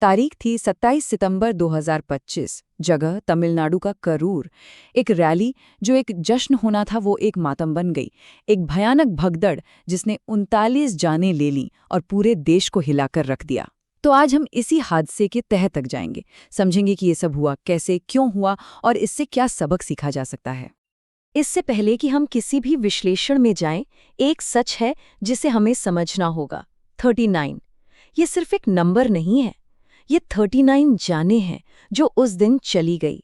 तारीख थी 27 सितंबर 2025। जगह तमिलनाडु का करूर। एक रैली जो एक जश्न होना था वो एक मातम बन गई। एक भयानक भगदड़ जिसने 39 जानें ले लीं और पूरे देश को हिलाकर रख दिया। तो आज हम इसी हादसे के तह तक जाएंगे, समझेंगे कि ये सब हुआ कैसे, क्यों हुआ और इससे क्या सबक सीखा जा सकता है। इससे पहले कि हम किसी भी विश्लेषण में जाएं, एक सच है जिसे हमें समझना होगा। 39 ये सिर्फ एक नंबर नहीं है, ये 39 जानें हैं जो उस दिन चली गई।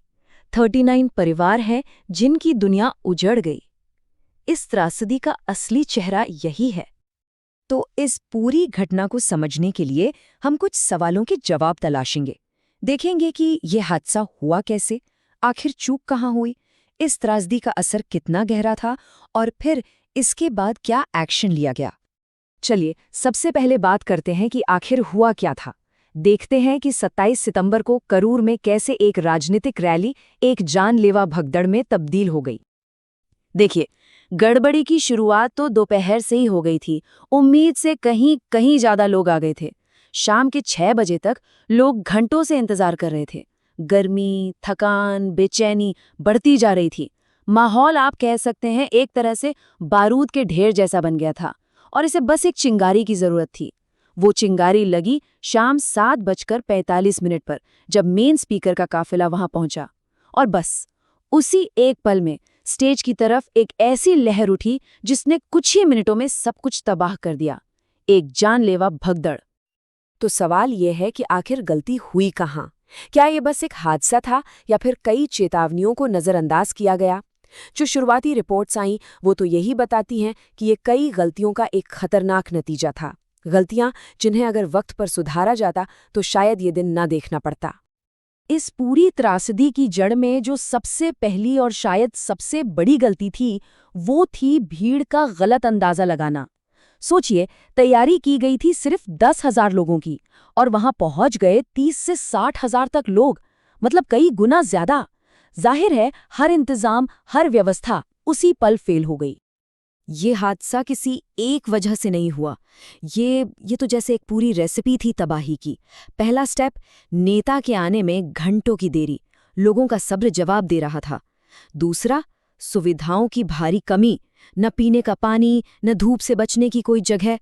39 परिवार हैं जिनकी दुनिया उजड़ गई। इस त्रासदी का असली चेहरा यही है। तो इस पूरी घटना को समझने के लिए हम कुछ सवालों के जवाब तलाशेंगे। देखेंगे कि ये हादसा हुआ कैसे, आखिर चूक कहाँ हुई, इस त्रासदी का असर कितना गहरा था और फिर इसके बाद क्या एक्शन लिया गया। चलिए सबसे पहले बात करते हैं कि आखिर हुआ क्या था। देखते हैं कि 27 सितंबर को करूर में कैसे एक राजनीतिक रैली एक जानलेवा भगदड़ में तब्दील हो गई। देखिए, गड़बड़ी की शुरुआत तो दोपहर से ही हो गई थी। उम्मीद से कहीं कहीं ज्यादा लोग आ गए थे। शाम के 6 बजे तक लोग घंटों से इंतजार कर रहे थे। गर्मी, थकान, बेचैनी बढ़ती जा रही थी। माहौल आप कह सकते हैं एक तरह से बारूद के ढेर जैसा बन गया था और इसे बस एक चिंगारी की जरूरत थी। वो चिंगारी लगी शाम 7:45 पर, जब मेन स्पीकर का काफिला वहां पहुंचा। और बस उसी एक पल में स्टेज की तरफ एक ऐसी लहर उठी जिसने कुछ ही मिनटों में सब कुछ तबाह कर दिया। एक जानलेवा भगदड़। तो सवाल यह है कि आखिर गलती हुई कहाँ? क्या ये बस एक हादसा था या फिर कई चेतावनियों को नजरअंदाज किया गया? जो शुरुआती रिपोर्ट्स आईं वो तो यही बताती हैं कि ये कई गलतियों का एक खतरनाक नतीजा था। गलतियां जिन्हें अगर वक्त पर सुधारा जाता तो शायद ये दिन न देखना पड़ता। इस पूरी त्रासदी की जड़ में जो सबसे पहली और शायद सबसे बड़ी गलती थी, वो थी भीड़ का गलत अंदाजा लगाना। सोचिए, तैयारी की गई थी सिर्फ 10,000 लोगों की और वहां पहुंच गए 30 से 60,000 तक लोग, मतलब कई गुना ज्यादा। जाहिर है हर इंतजाम, हर व्यवस्था उसी पल फेल हो गई। ये हादसा किसी एक वजह से नहीं हुआ। ये तो जैसे एक पूरी रेसिपी थी तबाही की। पहला स्टेप, नेता के आने में घंटों की देरी, लोगों का सब्र जवाब दे रहा था। दूसरा, सुविधाओं की भारी कमी, न पीने का पानी, न धूप से बचने की कोई जगह।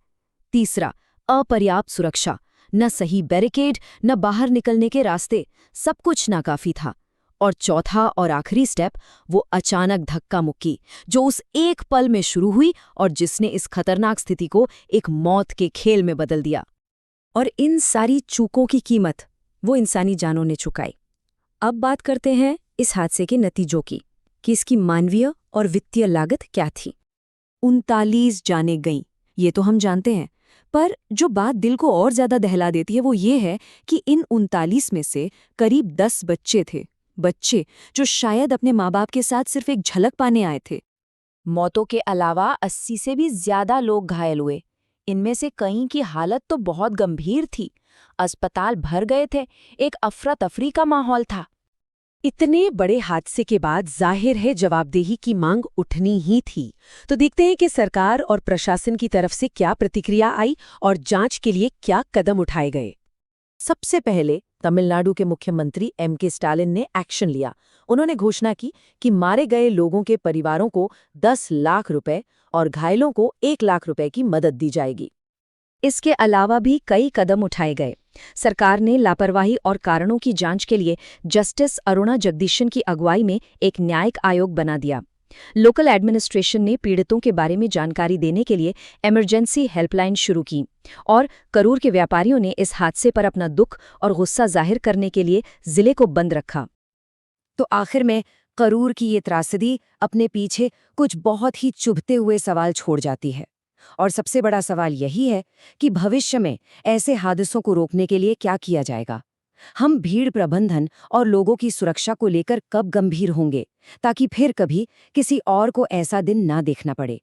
तीसरा, अपर्याप्त सुरक्षा, न सही बैरिकेड, न बाहर निकलने के रास्ते, सब कुछ नाकाफी था। और चौथा और आखिरी स्टेप, वो अचानक धक्का मुक्की जो उस एक पल में शुरू हुई और जिसने इस खतरनाक स्थिति को एक मौत के खेल में बदल दिया। और इन सारी चूकों की कीमत वो इंसानी जानों ने चुकाई। अब बात करते हैं इस हादसे के नतीजों की, कि इसकी मानवीय और वित्तीय लागत क्या थी। 39 जानें गईं, ये तो हम जानते हैं, पर जो बात दिल को और ज्यादा दहला देती है वो ये है कि इन 39 में से करीब 10 बच्चे थे। बच्चे जो शायद अपने माँ बाप के साथ सिर्फ एक झलक पाने आए थे। मौतों के अलावा 80 से भी ज्यादा लोग घायल हुए। इनमें से कई की हालत तो बहुत गंभीर थी। अस्पताल भर गए थे, एक अफरा तफरी का माहौल था। इतने बड़े हादसे के बाद जाहिर है जवाबदेही की मांग उठनी ही थी। तो देखते हैं कि सरकार और प्रशासन की तरफ से क्या प्रतिक्रिया आई और जांच के लिए क्या कदम उठाए गए। सबसे पहले तमिलनाडु के मुख्यमंत्री M.K. स्टालिन ने एक्शन लिया। उन्होंने घोषणा की कि मारे गए लोगों के परिवारों को 10 लाख रुपए और घायलों को 1 लाख रुपए की मदद दी जाएगी। इसके अलावा भी कई कदम उठाए गए। सरकार ने लापरवाही और कारणों की जांच के लिए जस्टिस अरुणा जगदीशन की अगुवाई में एक न्यायिक आयोग बना दिया। लोकल एडमिनिस्ट्रेशन ने पीड़ितों के बारे में जानकारी देने के लिए इमरजेंसी हेल्पलाइन शुरू की और करूर के व्यापारियों ने इस हादसे पर अपना दुख और गुस्सा जाहिर करने के लिए जिले को बंद रखा। तो आखिर में करूर की ये त्रासदी अपने पीछे कुछ बहुत ही चुभते हुए सवाल छोड़ जाती है। और सबसे बड़ा सवाल यही है कि भविष्य में ऐसे हादसों को रोकने के लिए क्या किया जाएगा। हम भीड़ प्रबंधन और लोगों की सुरक्षा को लेकर कब गंभीर होंगे, ताकि फिर कभी किसी और को ऐसा दिन ना देखना पड़े।